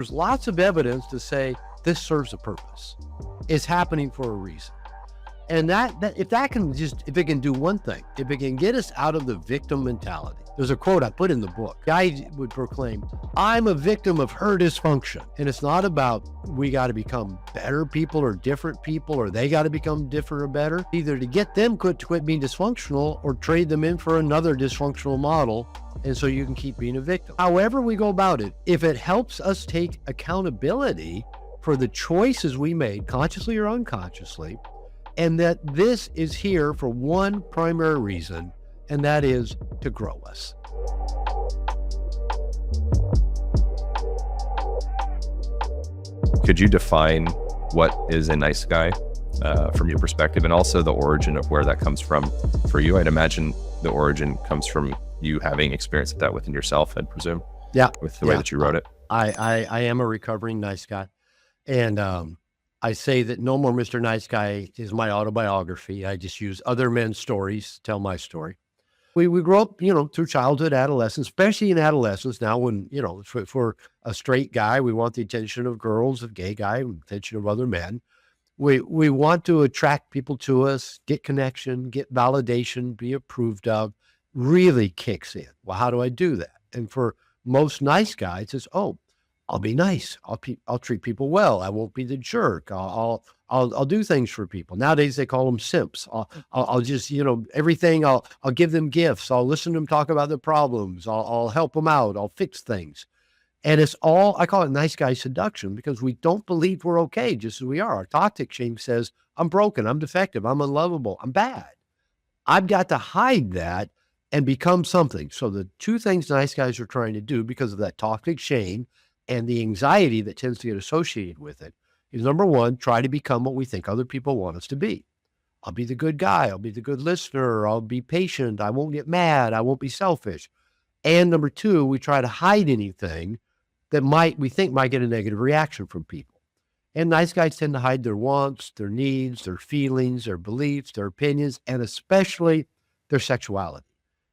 There's lots of evidence to say this serves a purpose. It's happening for a reason. And if it can do one thing, if it can get us out of the victim mentality. There's a quote I put in the book. Guy would proclaim, I'm a victim of her dysfunction. And it's not about we got to become better people or different people, or they got to become different or better. Either to get them to quit being dysfunctional or trade them in for another dysfunctional model. And so you can keep being a victim. However we go about it, if it helps us take accountability for the choices we made, consciously or unconsciously, and that this is here for one primary reason, and that is to grow us. Could you define what is a nice guy from your perspective, and also the origin of where that comes from for you? I'd imagine the origin comes from you having experienced that within yourself, I'd presume. Yeah. With the way that you wrote it. I am a recovering nice guy. And I say that No More Mr. Nice Guy is my autobiography. I just use other men's stories to tell my story. We grow up, through childhood, adolescence, especially in adolescence now when, for a straight guy, we want the attention of girls, a gay guy, attention of other men. We want to attract people to us, get connection, get validation, be approved of, really kicks in. Well, how do I do that? And for most nice guys, it's, I'll be nice. I'll treat people well. I won't be the jerk. I'll do things for people. Nowadays they call them simps. I'll just, everything. I'll give them gifts. I'll listen to them talk about their problems. I'll help them out. I'll fix things. And it's all, I call it nice guy seduction, because we don't believe we're okay just as we are. Our toxic shame says, I'm broken. I'm defective. I'm unlovable. I'm bad. I've got to hide that and become something. So the two things nice guys are trying to do because of that toxic shame and the anxiety that tends to get associated with it is, number one, try to become what we think other people want us to be. I'll be the good guy. I'll be the good listener. I'll be patient. I won't get mad. I won't be selfish. And number two, we try to hide anything that we think might get a negative reaction from people. And nice guys tend to hide their wants, their needs, their feelings, their beliefs, their opinions, and especially their sexuality.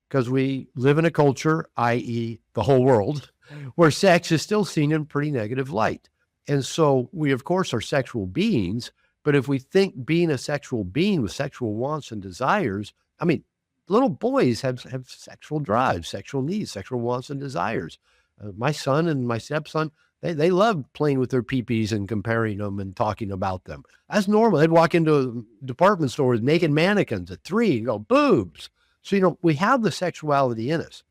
Because we live in a culture, i.e. the whole world, where sex is still seen in pretty negative light. And so we, of course, are sexual beings, but if we think being a sexual being with sexual wants and desires, little boys have sexual drives, sexual needs, sexual wants and desires. My son and my stepson, they love playing with their peepees and comparing them and talking about them. That's normal. They'd walk into a department store with naked mannequins at 3 and go, boobs. So, we have the sexuality in us.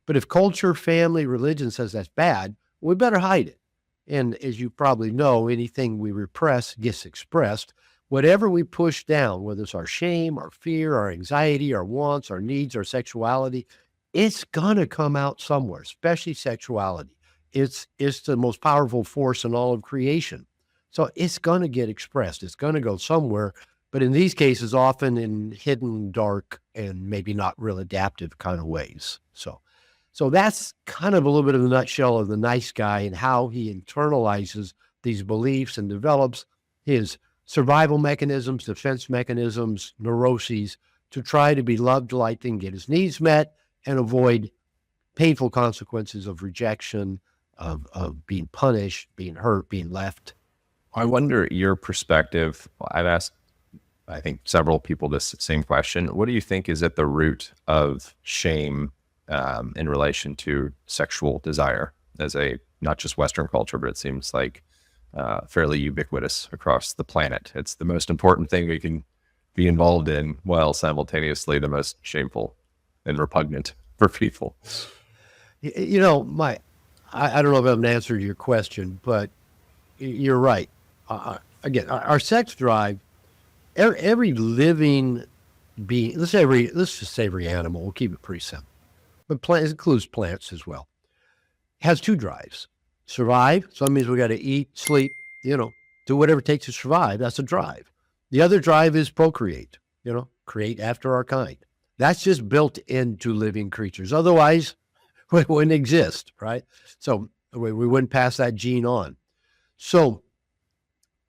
But if culture, family, religion says that's bad, we better hide it. And as you probably know, anything we repress gets expressed. Whatever we push down, whether it's our shame, our fear, our anxiety, our wants, our needs, our sexuality, it's going to come out somewhere, especially sexuality. It's the most powerful force in all of creation. So it's going to get expressed. It's going to go somewhere. But in these cases, often in hidden, dark, and maybe not real adaptive kind of ways. So that's kind of a little bit of the nutshell of the nice guy and how he internalizes these beliefs and develops his survival mechanisms, defense mechanisms, neuroses to try to be loved, liked, and get his needs met and avoid painful consequences of rejection, of being punished, being hurt, being left. I wonder your perspective. I've asked, I think, several people this same question. What do you think is at the root of shame in relation to sexual desire as a, not just Western culture, but it seems like fairly ubiquitous across the planet? It's the most important thing we can be involved in, while simultaneously the most shameful and repugnant for people. I don't know if I've answered your question, but you're right. Again, our sex drive, every living being, let's just say every animal, we'll keep it pretty simple, but plants, includes plants as well, has two drives. Survive, so that means we got to eat, sleep, do whatever it takes to survive. That's a drive. The other drive is procreate, create after our kind. That's just built into living creatures. Otherwise, we wouldn't exist, right? So we wouldn't pass that gene on. So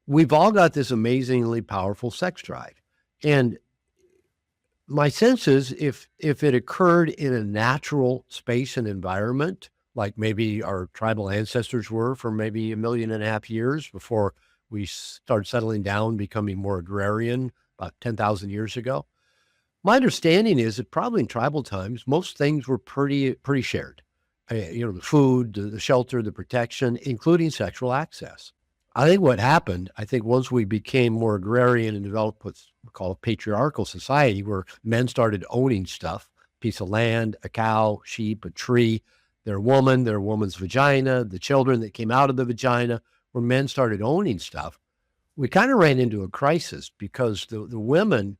we've all got this amazingly powerful sex drive. And my sense is if it occurred in a natural space and environment, like maybe our tribal ancestors were for maybe 1.5 million years before we started settling down, becoming more agrarian about 10,000 years ago. My understanding is that probably in tribal times, most things were pretty shared. The food, the shelter, the protection, including sexual access. I think what happened, once we became more agrarian and developed what's called a patriarchal society, where men started owning stuff, a piece of land, a cow, sheep, a tree, their woman's vagina, the children that came out of the vagina, where men started owning stuff, we kind of ran into a crisis because the women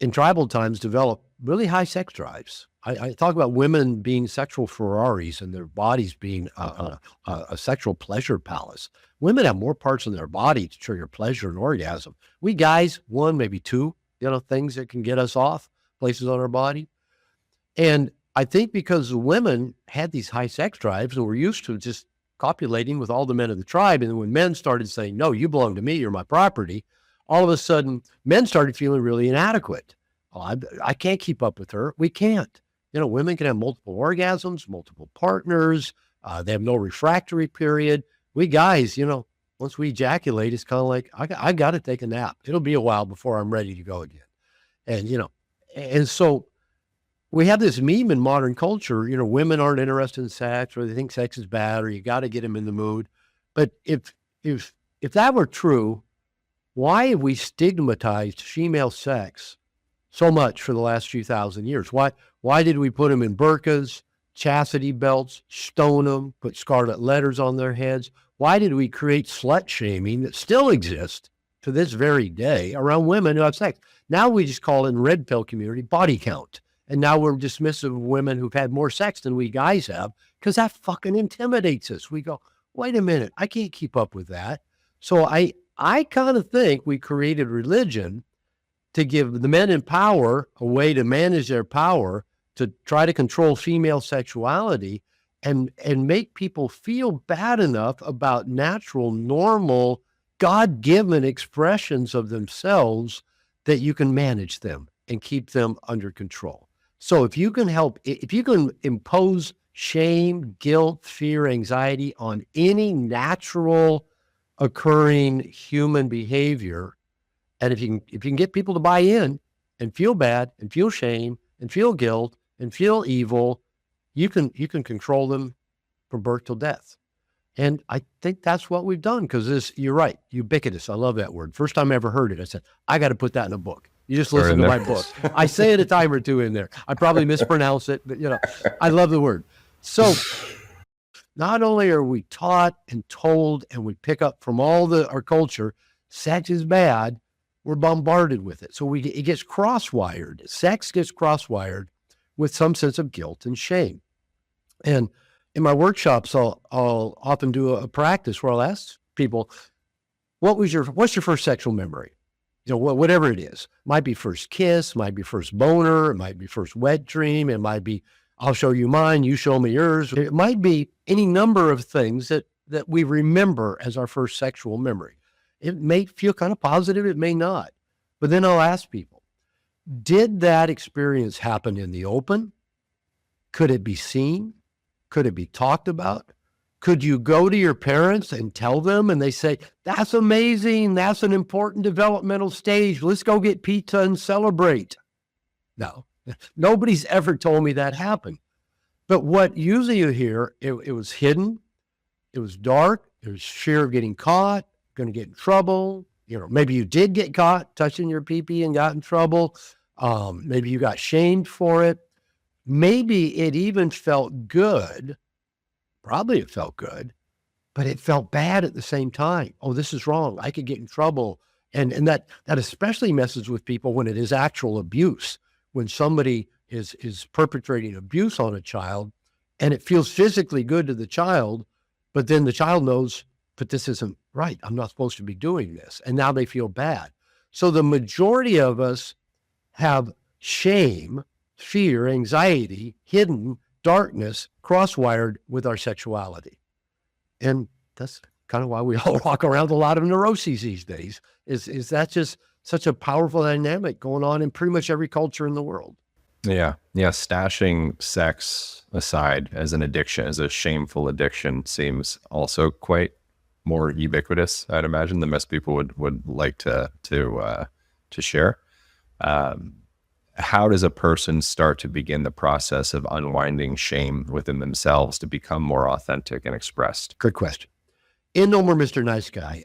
in tribal times developed really high sex drives. I talk about women being sexual Ferraris and their bodies being a sexual pleasure palace. Women have more parts in their body to trigger pleasure and orgasm. We guys, one, maybe two, things that can get us off, places on our body. And I think because the women had these high sex drives and were used to just copulating with all the men of the tribe, and then when men started saying, no, you belong to me, you're my property, all of a sudden, men started feeling really inadequate. Oh, I can't keep up with her. We can't. Women can have multiple orgasms, multiple partners. They have no refractory period. We guys, once we ejaculate, it's kind of like, I got to take a nap. It'll be a while before I'm ready to go again. And so we have this meme in modern culture, women aren't interested in sex, or they think sex is bad, or you got to get them in the mood. But if that were true, why have we stigmatized female sex so much for the last few thousand years? Why did we put them in burqas, chastity belts, stone them, put scarlet letters on their heads? Why did we create slut shaming that still exists to this very day around women who have sex? Now we just call it in red pill community body count. And now we're dismissive of women who've had more sex than we guys have because that fucking intimidates us. We go, wait a minute, I can't keep up with that. So I kind of think we created religion to give the men in power a way to manage their power, to try to control female sexuality and make people feel bad enough about natural, normal, God-given expressions of themselves that you can manage them and keep them under control. So if you can impose shame, guilt, fear, anxiety on any natural occurring human behavior, and if you can get people to buy in and feel bad and feel shame and feel guilt and feel evil, you can control them from birth till death. And I think that's what we've done, because you're right, ubiquitous. I love that word. First time I ever heard it, I said, I got to put that in a book. You just listen to my book. I say it a time or two in there. I probably mispronounce it, but I love the word. So not only are we taught and told, and we pick up from our culture, sex is bad, we're bombarded with it. So it gets cross-wired. Sex gets cross-wired with some sense of guilt and shame. And in my workshops, I'll often do a practice where I'll ask people, what's your first sexual memory? Whatever it is. Might be first kiss, might be first boner, it might be first wet dream, it might be, I'll show you mine, you show me yours. It might be any number of things that we remember as our first sexual memory. It may feel kind of positive, it may not. But then I'll ask people, did that experience happen in the open? Could it be seen? Could it be talked about? Could you go to your parents and tell them and they say, that's amazing, that's an important developmental stage, let's go get pizza and celebrate? No, nobody's ever told me that happened. But what usually you hear, it was hidden, it was dark, there was fear of getting caught, going to get in trouble. Maybe you did get caught touching your pee-pee and got in trouble. Maybe you got shamed for it. Maybe it even felt good. Probably it felt good, but it felt bad at the same time. Oh, this is wrong. I could get in trouble. And that especially messes with people when it is actual abuse, when somebody is perpetrating abuse on a child and it feels physically good to the child, but then the child knows, but this isn't right. I'm not supposed to be doing this. And now they feel bad. So the majority of us have shame, fear, anxiety, hidden darkness, cross-wired with our sexuality. And that's kind of why we all walk around with a lot of neuroses these days, is that just such a powerful dynamic going on in pretty much every culture in the world. Yeah. Yeah. Stashing sex aside as an addiction, as a shameful addiction, seems also quite more ubiquitous, I'd imagine, than most people would like to share. Um, how does a person start to begin the process of unwinding shame within themselves to become more authentic and expressed? Good question. In No More Mr. Nice Guy,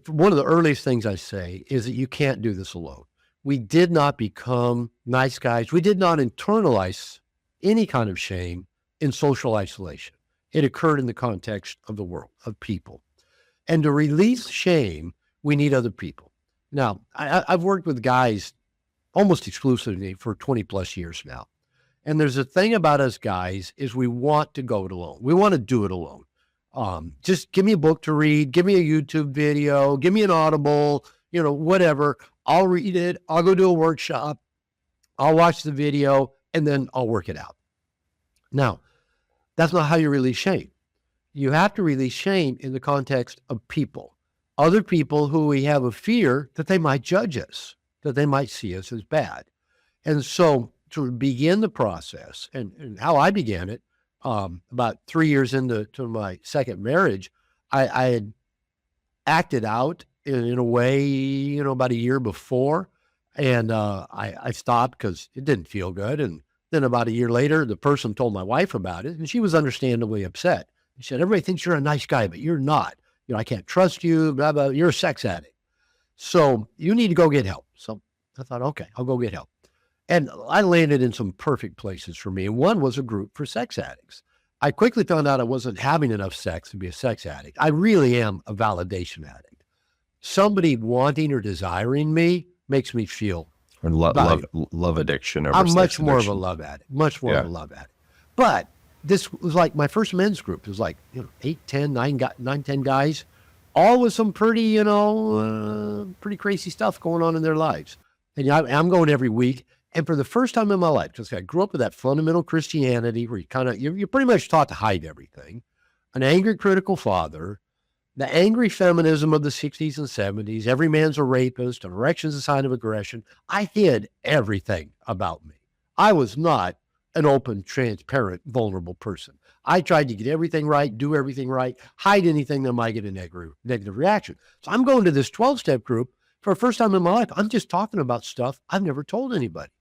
one of the earliest things I say is that you can't do this alone. We did not become nice guys. We did not internalize any kind of shame in social isolation. It occurred in the context of the world, of people. And to release shame, we need other people. Now, I've worked with guys almost exclusively for 20 plus years now. And there's a thing about us guys is we want to go it alone. We want to do it alone. Just give me a book to read, give me a YouTube video, give me an Audible, whatever. I'll read it. I'll go do a workshop. I'll watch the video and then I'll work it out. Now, that's not how you release shame. You have to release shame in the context of people, other people who we have a fear that they might judge us, that they might see us as bad. And so to begin the process and how I began it, about 3 years into my second marriage, I had acted out in a way, about a year before. And I stopped because it didn't feel good. And then about a year later, the person told my wife about it, and she was understandably upset. She said, everybody thinks you're a nice guy, but you're not. I can't trust you, blah, blah, you're a sex addict. So you need to go get help. So I thought, okay, I'll go get help. And I landed in some perfect places for me. And one was a group for sex addicts. I quickly found out I wasn't having enough sex to be a sex addict. I really am a validation addict. Somebody wanting or desiring me makes me feel Or love addiction. Over I'm sex much more of addiction. a love addict, much more of a love addict. But this was like my first men's group. It was like, 8, 10, 9, 10 guys, all with some pretty, pretty crazy stuff going on in their lives. And I'm going every week. And for the first time in my life, because I grew up with that fundamental Christianity where you're pretty much taught to hide everything, an angry, critical father, the angry feminism of the 60s and 70s, every man's a rapist, and erection's a sign of aggression. I hid everything about me. I was not an open, transparent, vulnerable person. I tried to get everything right, do everything right, hide anything that might get a negative reaction. So I'm going to this 12-step group for the first time in my life. I'm just talking about stuff I've never told anybody.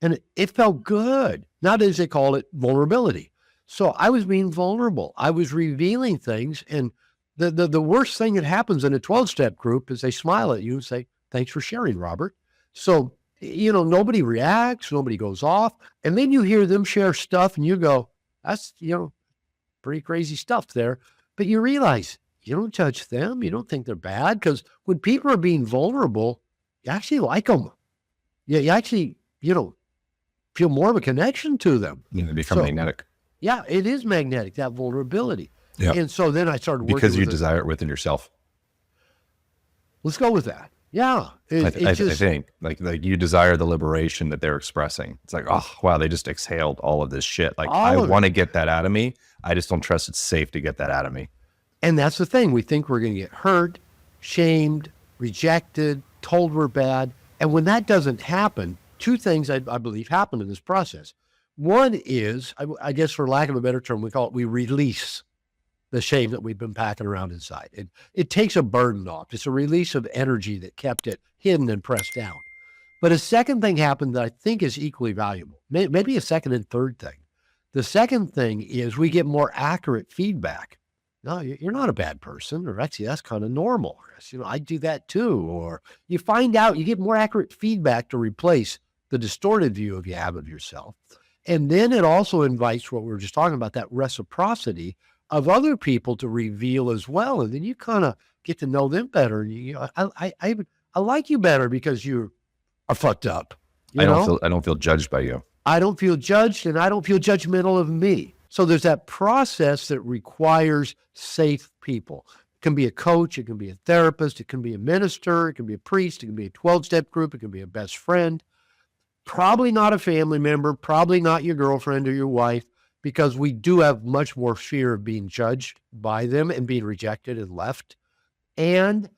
And it felt good. Nowadays they call it vulnerability. So I was being vulnerable. I was revealing things. And the worst thing that happens in a 12-step group is they smile at you and say, thanks for sharing, Robert. So, nobody reacts, nobody goes off. And then you hear them share stuff and you go, that's, pretty crazy stuff there. But you realize you don't judge them. You don't think they're bad. Because when people are being vulnerable, you actually like them. You actually, feel more of a connection to them. They become magnetic. Yeah, it is magnetic, that vulnerability. Yeah. And so then I started working Because you with desire it within yourself. Let's go with that. Yeah. I think like you desire the liberation that they're expressing. It's like, oh, wow, they just exhaled all of this shit. Like, I want to get that out of me. I just don't trust it's safe to get that out of me. And that's the thing. We think we're going to get hurt, shamed, rejected, told we're bad. And when that doesn't happen, two things I believe happen in this process. One is, I guess for lack of a better term, we release the shame that we've been packing around inside. It takes a burden off. It's a release of energy that kept it hidden and pressed down. But a second thing happened that I think is equally valuable, maybe a second and third thing. The second thing is we get more accurate feedback. No, you're not a bad person, or actually that's kind of normal. I do that too. Or you find out, you get more accurate feedback to replace the distorted view you have of yourself. And then it also invites what we were just talking about, that reciprocity of other people to reveal as well. And then you kind of get to know them better. I like you better because you are fucked up. I don't feel judged by you. I don't feel judged, and I don't feel judgmental of me. So there's that process that requires safe people. It can be a coach, it can be a therapist, it can be a minister, it can be a priest, it can be a 12-step group, it can be a best friend. Probably not a family member, probably not your girlfriend or your wife, because we do have much more fear of being judged by them and being rejected and left. And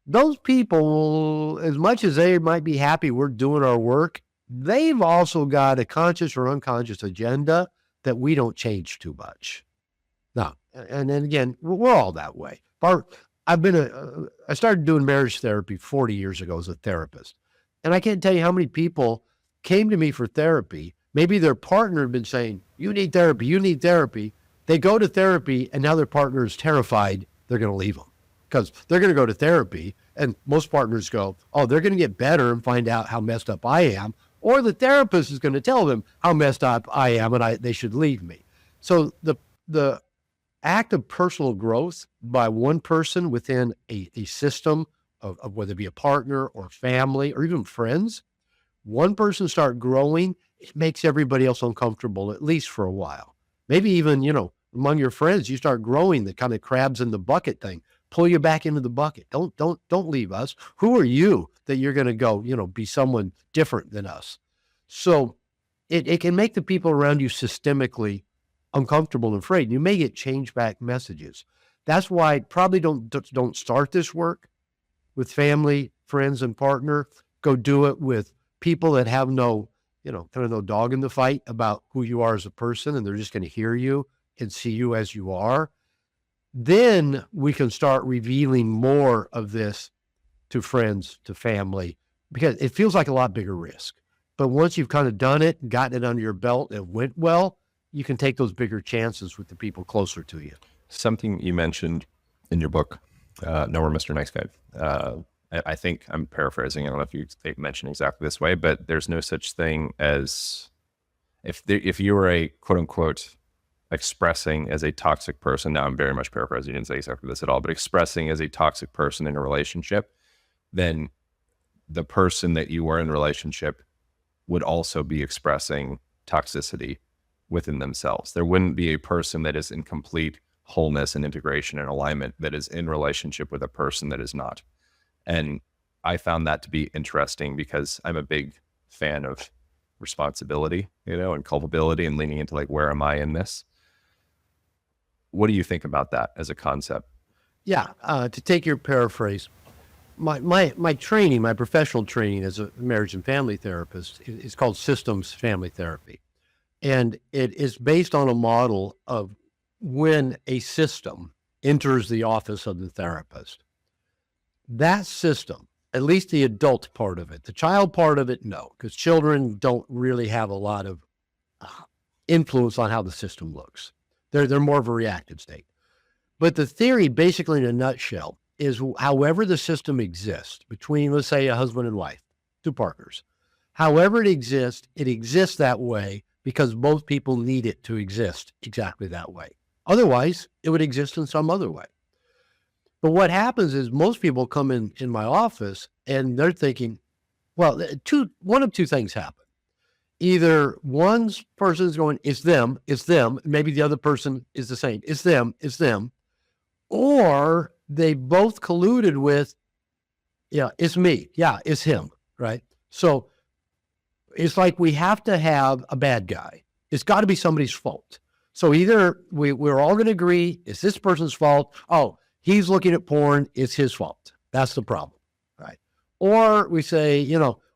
those people, as much as they might be happy we're doing our work, they've also got a conscious or unconscious agenda that we don't change too much. Now, and then again, we're all that way. I started doing marriage therapy 40 years ago as a therapist. And I can't tell you how many people came to me for therapy. Maybe their partner had been saying, you need therapy, you need therapy. They go to therapy and now their partner is terrified they're going to leave them because they're going to go to therapy. And most partners go, oh, they're going to get better and find out how messed up I am. Or the therapist is going to tell them how messed up I am and they should leave me. So the act of personal growth by one person within a system of whether it be a partner or family or even friends, one person start growing, it makes everybody else uncomfortable, at least for a while. Maybe even, among your friends, you start growing the kind of crabs in the bucket thing, pull you back into the bucket. Don't leave us. Who are you that you're going to go, be someone different than us? So it can make the people around you systemically uncomfortable and afraid. You may get change back messages. That's why probably don't start this work with family, friends, and partner. Go do it with people that have no dog in the fight about who you are as a person, and they're just going to hear you and see you as you are. Then we can start revealing more of this to friends, to family, because it feels like a lot bigger risk. But once you've kind of done it and gotten it under your belt and it went well, you can take those bigger chances with the people closer to you. Something you mentioned in your book, No More Mr. Nice Guy. I think I'm paraphrasing. I don't know if you mentioned exactly this way, but there's no such thing as if you were a quote unquote expressing as a toxic person. Now I'm very much paraphrasing. You didn't say exactly this at all, but expressing as a toxic person in a relationship, then the person that you were in a relationship would also be expressing toxicity within themselves. There wouldn't be a person that is in complete wholeness and integration and alignment that is in relationship with a person that is not. And I found that to be interesting because I'm a big fan of responsibility, and culpability and leaning into where am I in this? What do you think about that as a concept? Yeah. To take your paraphrase, my training, my professional training as a marriage and family therapist is called systems family therapy. And it is based on a model of when a system enters the office of the therapist. That system, at least the adult part of it, the child part of it, no, because children don't really have a lot of influence on how the system looks. They're more of a reactive state. But the theory, basically in a nutshell, is however the system exists between, let's say, a husband and wife, two partners, however it exists that way because both people need it to exist exactly that way. Otherwise, it would exist in some other way. But what happens is most people come in my office and they're thinking, well, one of two things happen. Either one person's going, it's them, maybe the other person is the same, it's them, or they both colluded with, yeah, it's me, yeah, it's him, right? So it's like we have to have a bad guy. It's got to be somebody's fault. So either we're all going to agree it's this person's fault. Oh, he's looking at porn. It's his fault. That's the problem, right? Or we say,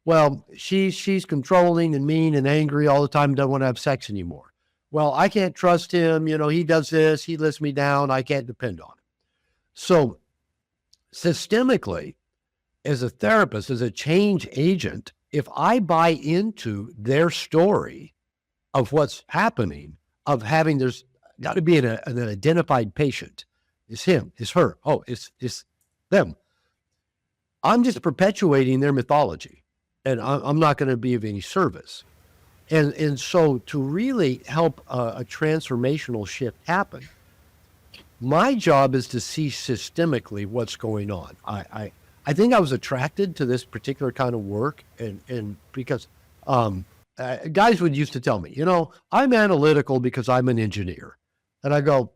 well, she's controlling and mean and angry all the time, doesn't want to have sex anymore. Well, I can't trust him. He does this. He lets me down. I can't depend on him. So systemically, as a therapist, as a change agent, if I buy into their story of what's happening, of having, there's got to be an identified patient. It's him, it's her, oh, it's them. I'm just perpetuating their mythology, and I'm not going to be of any service. And so to really help a transformational shift happen, my job is to see systemically what's going on. I think I was attracted to this particular kind of work, and because guys would used to tell me, I'm analytical because I'm an engineer. And I go,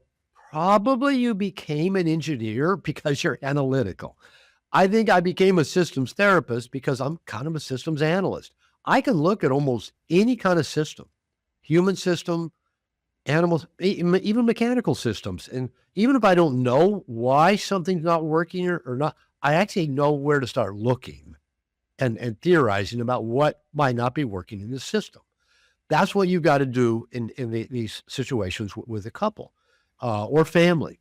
probably you became an engineer because you're analytical. I think I became a systems therapist because I'm kind of a systems analyst. I can look at almost any kind of system, human system, animals, even mechanical systems. And even if I don't know why something's not working or not, I actually know where to start looking. and theorizing about what might not be working in the system. That's what you've got to do in these situations with a couple or family.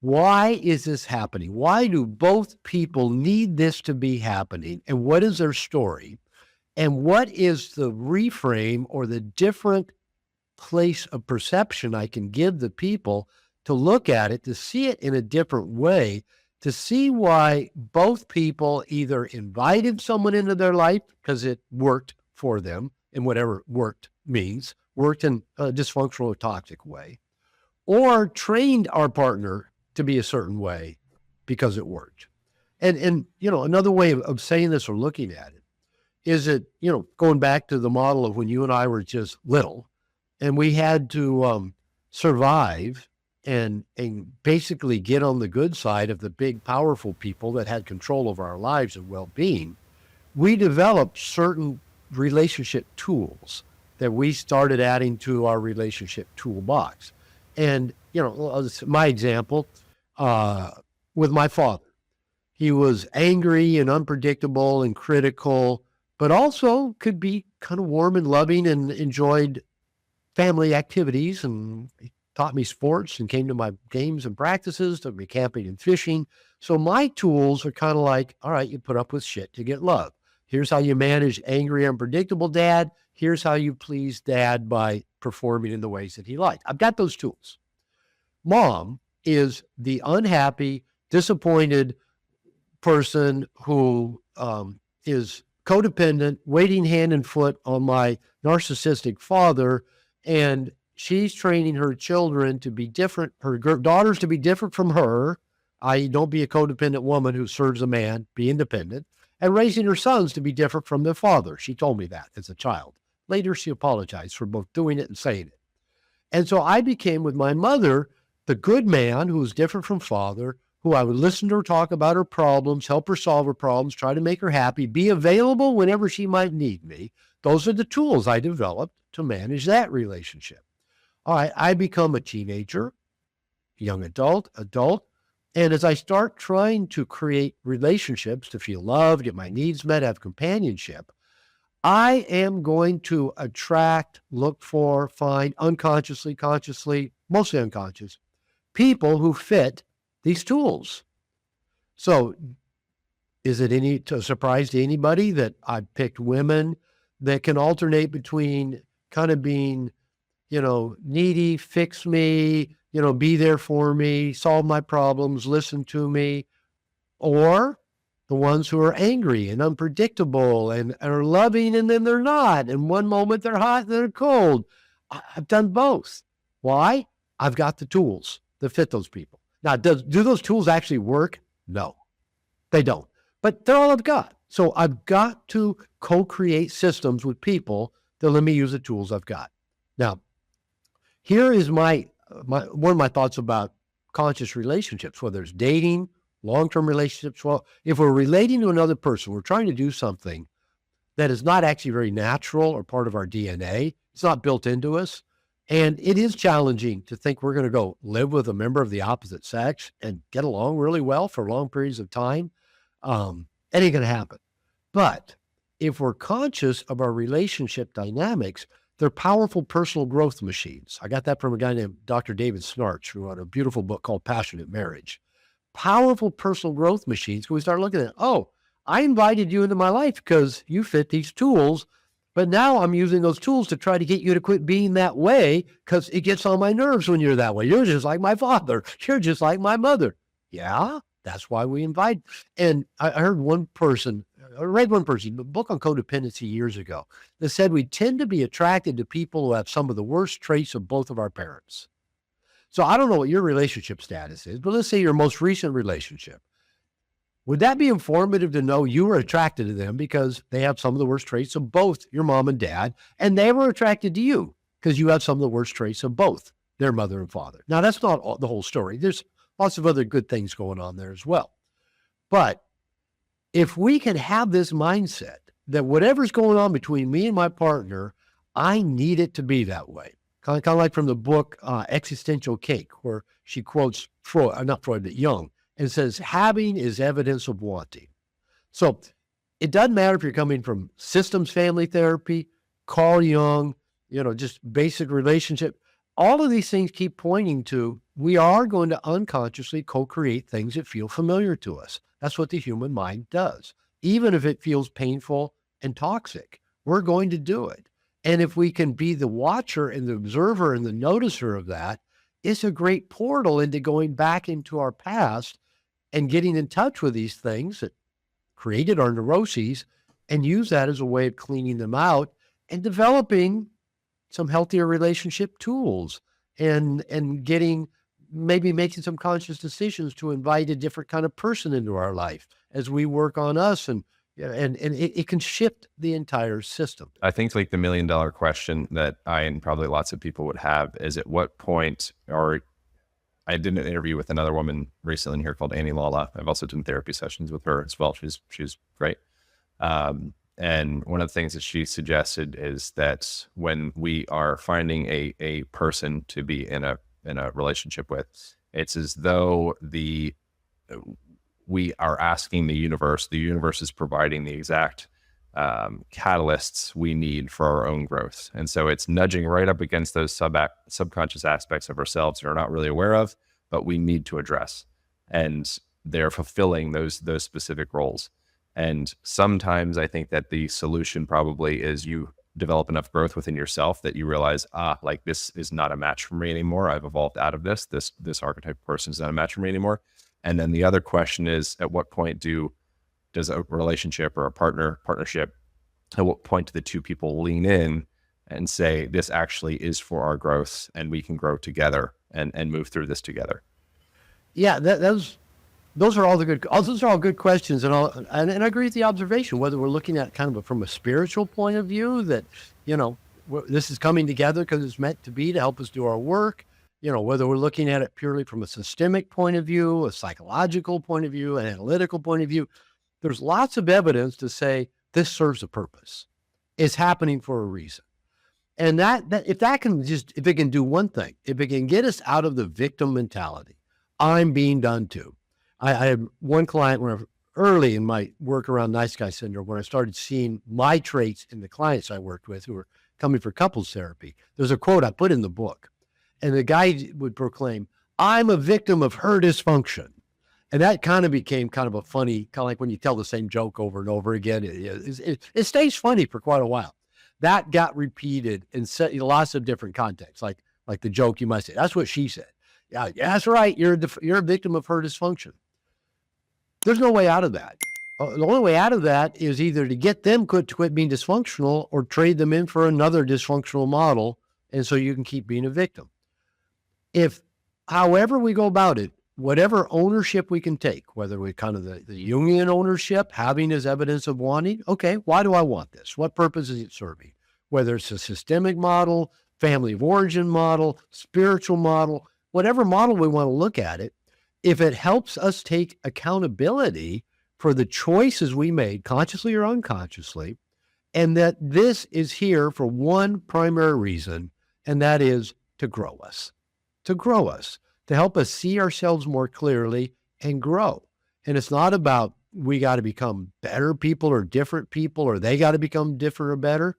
Why is this happening? Why do both people need this to be happening? And what is their story? And what is the reframe or the different place of perception I can give the people to look at it, to see it in a different way, to see why both people either invited someone into their life because it worked for them, in whatever worked means, worked in a dysfunctional or toxic way, or trained our partner to be a certain way because it worked. And another way of saying this or looking at it is that, going back to the model of when you and I were just little and we had to survive and basically get on the good side of the big, powerful people that had control over our lives and well-being, we developed certain relationship tools that we started adding to our relationship toolbox. And, my example, with my father, he was angry and unpredictable and critical, but also could be kind of warm and loving and enjoyed family activities, and he taught me sports and came to my games and practices, took me camping and fishing. So my tools are kind of like, all right, you put up with shit to get love. Here's how you manage angry, unpredictable dad. Here's how you please dad by performing in the ways that he liked. I've got those tools. Mom is the unhappy, disappointed person who is codependent, waiting hand and foot on my narcissistic father, and she's training her children to be different, her daughters to be different from her, i.e. don't be a codependent woman who serves a man, be independent, and raising her sons to be different from their father. She told me that as a child. Later, she apologized for both doing it and saying it. And so I became, with my mother, the good man who was different from father, who I would listen to her talk about her problems, help her solve her problems, try to make her happy, be available whenever she might need me. Those are the tools I developed to manage that relationship. All right, I become a teenager, young adult, and as I start trying to create relationships to feel loved, get my needs met, have companionship, I am going to attract, look for, find unconsciously, consciously, mostly unconscious, people who fit these tools. So is it any surprise to anybody that I picked women that can alternate between kind of being, needy, fix me, be there for me, solve my problems, listen to me, or the ones who are angry and unpredictable and are loving and then they're not. And one moment they're hot and they're cold. I've done both. Why? I've got the tools that fit those people. Now, do those tools actually work? No, they don't. But they're all I've got. So I've got to co-create systems with people that let me use the tools I've got. Now, here is one of my thoughts about conscious relationships, whether it's dating, long-term relationships. Well, if we're relating to another person, we're trying to do something that is not actually very natural or part of our DNA. It's not built into us. And it is challenging to think we're going to go live with a member of the opposite sex and get along really well for long periods of time. It ain't going to happen. But if we're conscious of our relationship dynamics, they're powerful personal growth machines. I got that from a guy named Dr. David Snarch, who wrote a beautiful book called Passionate Marriage. Powerful personal growth machines. We start looking at, I invited you into my life because you fit these tools, but now I'm using those tools to try to get you to quit being that way because it gets on my nerves when you're that way. You're just like my father. You're just like my mother. Yeah, that's why we invite. And I read one person, a book on codependency years ago, that said we tend to be attracted to people who have some of the worst traits of both of our parents. So I don't know what your relationship status is, but let's say your most recent relationship. Would that be informative to know you were attracted to them because they have some of the worst traits of both your mom and dad, and they were attracted to you because you have some of the worst traits of both their mother and father? Now, that's not the whole story. There's lots of other good things going on there as well. But if we can have this mindset that whatever's going on between me and my partner, I need it to be that way. Kind of like from the book Existential Cake, where she quotes Freud, not Freud, but Jung, and says, having is evidence of wanting. So It doesn't matter if you're coming from systems family therapy, Carl Jung, just basic relationship. All of these things keep pointing to we are going to unconsciously co-create things that feel familiar to us. That's what the human mind does. Even if it feels painful and toxic, we're going to do it. And if we can be the watcher and the observer and the noticer of that, it's a great portal into going back into our past and getting in touch with these things that created our neuroses and use that as a way of cleaning them out and developing some healthier relationship tools and maybe making some conscious decisions to invite a different kind of person into our life as we work on us. And it can shift the entire system. I think like the $1 million question that I and probably lots of people would have is at what point, or I did an interview with another woman recently in here called Annie Lala. I've also done therapy sessions with her as well. She's great. And one of the things that she suggested is that when we are finding a person to be in a relationship with, it's as though we are asking the universe is providing the exact catalysts we need for our own growth. And so it's nudging right up against those subconscious aspects of ourselves that we're not really aware of, but we need to address. And they're fulfilling those specific roles. And sometimes I think that the solution probably is you develop enough growth within yourself that you realize, like this is not a match for me anymore. I've evolved out of this archetype person is not a match for me anymore. And then the other question is, at what point does a relationship or a partnership, at what point do the two people lean in and say, this actually is for our growth and we can grow together and move through this together? Yeah, those are all good questions. And I agree with the observation, whether we're looking at kind of from a spiritual point of view that, this is coming together because it's meant to be to help us do our work. Whether we're looking at it purely from a systemic point of view, a psychological point of view, an analytical point of view, there's lots of evidence to say this serves a purpose. It's happening for a reason. And if it can do one thing, if it can get us out of the victim mentality, I'm being done to. I had one client early in my work around nice guy syndrome, when I started seeing my traits in the clients I worked with who were coming for couples therapy. There's a quote I put in the book. And the guy would proclaim, I'm a victim of her dysfunction. And that kind of became kind of a funny, kind of like when you tell the same joke over and over again, it stays funny for quite a while. That got repeated in lots of different contexts, like the joke you might say, that's what she said. Yeah, that's right. You're a victim of her dysfunction. There's no way out of that. The only way out of that is either to get them to quit being dysfunctional or trade them in for another dysfunctional model. And so you can keep being a victim. However we go about it, whatever ownership we can take, whether we kind of the Jungian ownership, having as evidence of wanting, okay, why do I want this? What purpose is it serving? Whether it's a systemic model, family of origin model, spiritual model, whatever model we want to look at it, if it helps us take accountability for the choices we made, consciously or unconsciously, and that this is here for one primary reason, and that is to grow us. To help us see ourselves more clearly and grow. And it's not about we got to become better people or different people, or they got to become different or better.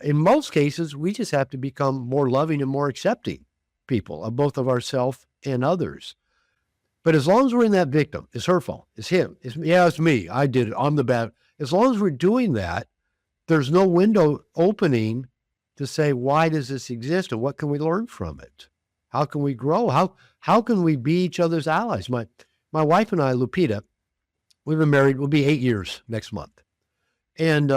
In most cases, we just have to become more loving and more accepting people of both of ourselves and others. But as long as we're in that victim, it's her fault, it's him, it's me, I did it, I'm the bad. As long as we're doing that, there's no window opening to say, why does this exist and what can we learn from it? How can we grow? How can we be each other's allies? My wife and I, Lupita, we've been married, we'll be 8 years next month. And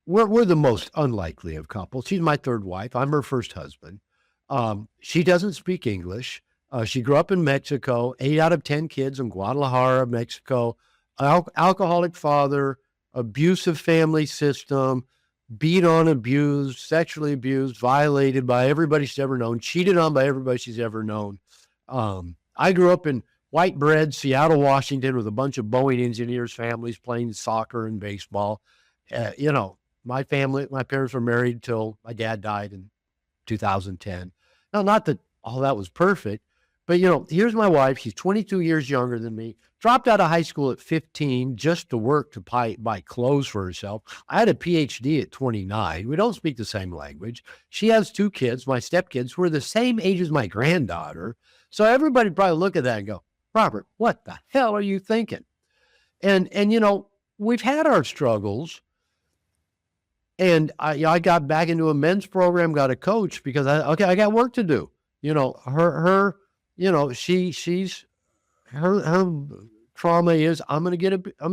we're the most unlikely of couples. She's my third wife. I'm her first husband. She doesn't speak English. She grew up in Mexico, 8 out of 10 kids in Guadalajara, Mexico, alcoholic father, abusive family system, beat on, abused, sexually abused, violated by everybody she's ever known, cheated on by everybody she's ever known. I grew up in white bread, Seattle, Washington, with a bunch of Boeing engineers' families playing soccer and baseball. My parents were married till my dad died in 2010. Now, not that all that was perfect, But, here's my wife. She's 22 years younger than me, dropped out of high school at 15 just to work to buy clothes for herself. I had a PhD at 29. We don't speak the same language. She has 2 kids, my stepkids, who are the same age as my granddaughter. So everybody probably look at that and go, Robert, what the hell are you thinking? And we've had our struggles. And I got back into a men's program, got a coach because I got work to do. She's her trauma is I'm gonna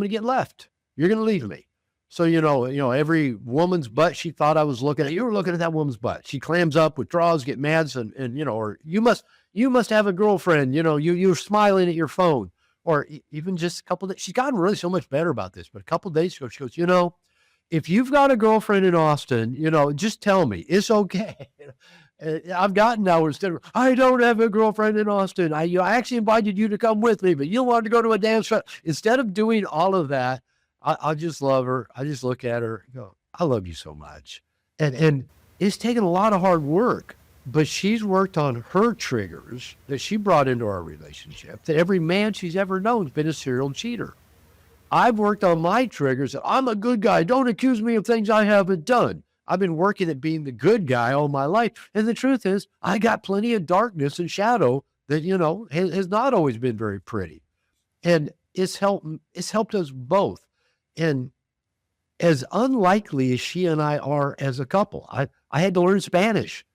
get left. You're gonna leave me. So every woman's butt she thought I was looking at, you were looking at that woman's butt. She clams up, withdraws, get mad, and or you must have a girlfriend. You're smiling at your phone, or even just a couple of days. She's gotten really so much better about this. But a couple of days ago, she goes, if you've got a girlfriend in Austin, just tell me. It's okay. I've gotten now instead of, I don't have a girlfriend in Austin. I actually invited you to come with me, but you wanted to go to a dance. Instead of doing all of that, I just love her. I just look at her and go, I love you so much. And it's taken a lot of hard work, but she's worked on her triggers that she brought into our relationship, that every man she's ever known has been a serial cheater. I've worked on my triggers. I'm a good guy. Don't accuse me of things I haven't done. I've been working at being the good guy all my life. And the truth is, I got plenty of darkness and shadow that, has not always been very pretty. And it's helped us both. And as unlikely as she and I are as a couple, I had to learn Spanish.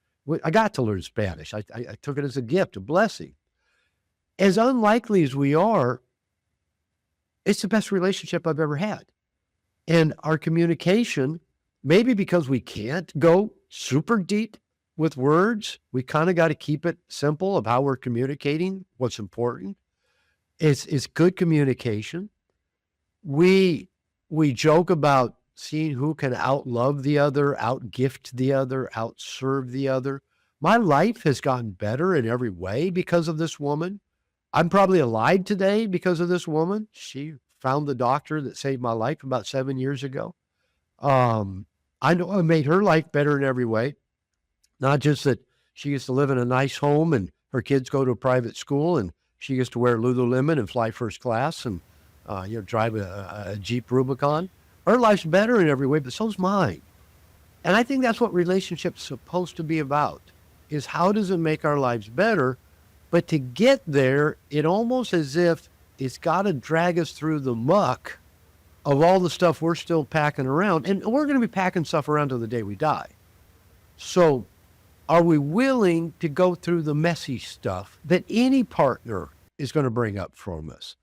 I got to learn Spanish. I took it as a gift, a blessing. As unlikely as we are, it's the best relationship I've ever had. And our communication, maybe because we can't go super deep with words, we kind of got to keep it simple of how we're communicating, what's important. It's good communication. We joke about seeing who can outlove the other, outgift the other, outserve the other. My life has gotten better in every way because of this woman. I'm probably alive today because of this woman. She found the doctor that saved my life about 7 years ago. I know I made her life better in every way. Not just that she gets to live in a nice home and her kids go to a private school and she gets to wear Lululemon and fly first class and drive a Jeep Rubicon. Her life's better in every way, but so's mine. And I think that's what relationships supposed to be about, is how does it make our lives better? But to get there, it almost as if it's got to drag us through the muck of all the stuff we're still packing around. And we're going to be packing stuff around till the day we die. So are we willing to go through the messy stuff that any partner is going to bring up from us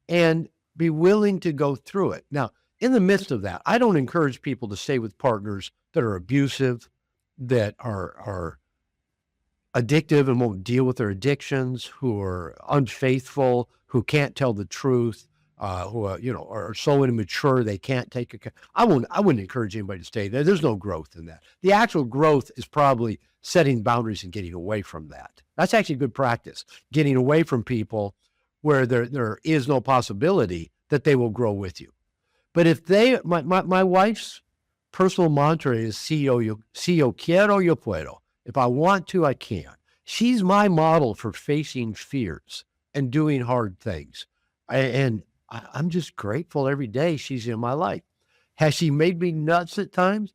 and be willing to go through it? Now, in the midst of that, I don't encourage people to stay with partners that are abusive, that are addictive and won't deal with their addictions, who are unfaithful, who can't tell the truth, who are so immature they can't take a. I wouldn't encourage anybody to stay there. There's no growth in that. The actual growth is probably setting boundaries and getting away from that. That's actually good practice. Getting away from people where there is no possibility that they will grow with you. But if my wife's personal mantra is si yo quiero, yo puedo. If I want to, I can. She's my model for facing fears and doing hard things. I'm just grateful every day she's in my life. Has she made me nuts at times?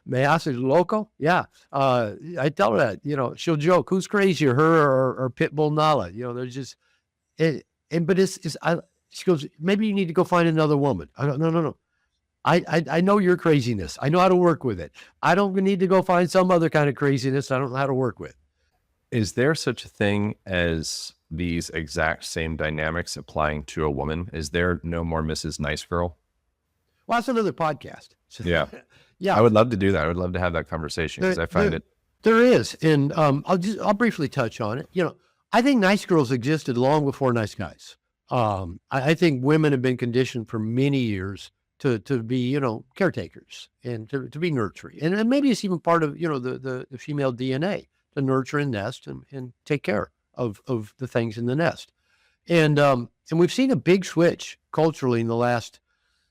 Me haces loco? Yeah. I tell her that, she'll joke, who's crazier, her or Pitbull Nala? There's just, she goes, maybe you need to go find another woman. I go, no. I know your craziness. I know how to work with it. I don't need to go find some other kind of craziness I don't know how to work with. Is there such a thing as these exact same dynamics applying to a woman? Is there no more Mrs. Nice Girl? Well, that's another podcast. Yeah. Yeah. I would love to do that. I would love to have that conversation because I find it. There is. And I'll briefly touch on it. I think nice girls existed long before nice guys. I think women have been conditioned for many years to be, caretakers and to be nurturing. And maybe it's even part of, the female DNA to nurture and nest and take care of the things in the nest. And we've seen a big switch culturally in the last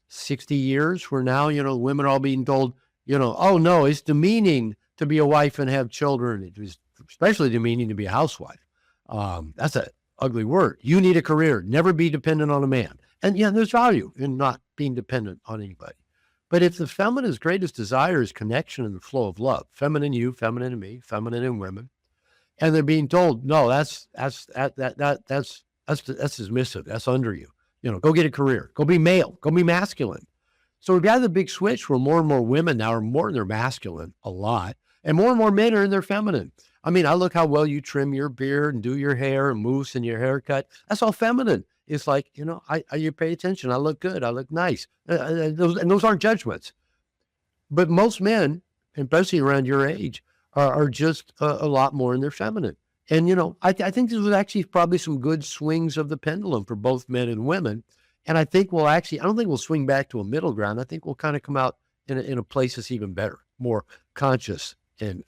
60 years where now, women are all being told, oh no, it's demeaning to be a wife and have children. It was especially demeaning to be a housewife. That's a ugly word. You need a career. Never be dependent on a man. And yeah, there's value in not being dependent on anybody. But if the feminine's greatest desire is connection and the flow of love, feminine you, feminine in me, feminine in women, and they're being told, no, that's dismissive. That's under you. Go get a career. Go be male. Go be masculine. So we've got the big switch where more and more women now are more in their masculine a lot, and more men are in their feminine. I mean, I look how well you trim your beard and do your hair and mousse and your haircut. That's all feminine. It's like, you pay attention. I look good. I look nice. Those aren't judgments. But most men, especially around your age, are just a lot more in their feminine. And, I think this was actually probably some good swings of the pendulum for both men and women. And I think I don't think we'll swing back to a middle ground. I think we'll kind of come out in a place that's even better, more conscious and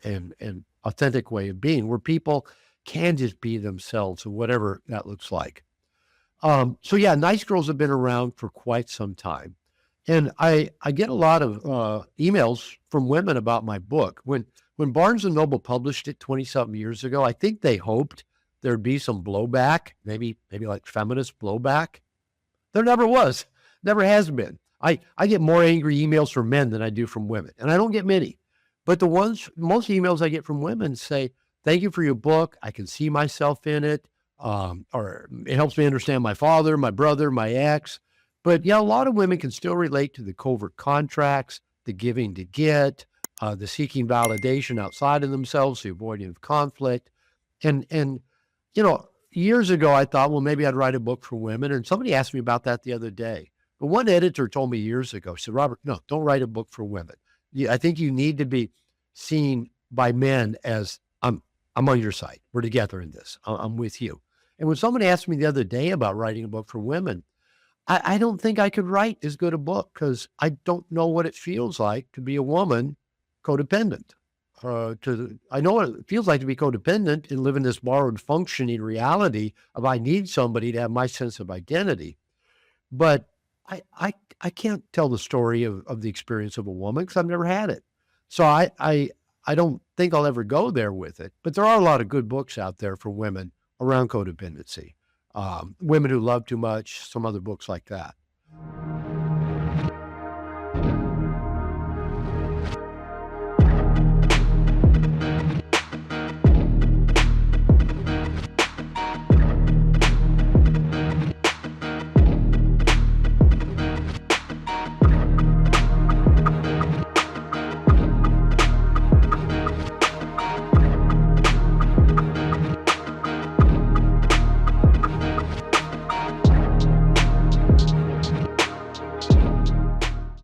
authentic way of being, where people can just be themselves, or whatever that looks like. So yeah, nice girls have been around for quite some time. And I get a lot of emails from women about my book. When Barnes & Noble published it 20-something years ago, I think they hoped there'd be some blowback, maybe like feminist blowback. There never was, never has been. I get more angry emails from men than I do from women, and I don't get many. But most emails I get from women say, thank you for your book. I can see myself in it. Or it helps me understand my father, my brother, my ex. But yeah, a lot of women can still relate to the covert contracts, the giving to get, the seeking validation outside of themselves, the avoiding of conflict. And years ago, I thought, well, maybe I'd write a book for women. And somebody asked me about that the other day. But one editor told me years ago, she said, Robert, no, don't write a book for women. I think you need to be seen by men as I'm on your side. We're together in this. I'm with you. And when somebody asked me the other day about writing a book for women, I don't think I could write as good a book because I don't know what it feels like to be a woman codependent. I know what it feels like to be codependent and live in this borrowed functioning reality of I need somebody to have my sense of identity. But I can't tell the story of the experience of a woman because I've never had it. So I don't think I'll ever go there with it. But there are a lot of good books out there for women around codependency. Women Who Love Too Much, some other books like that.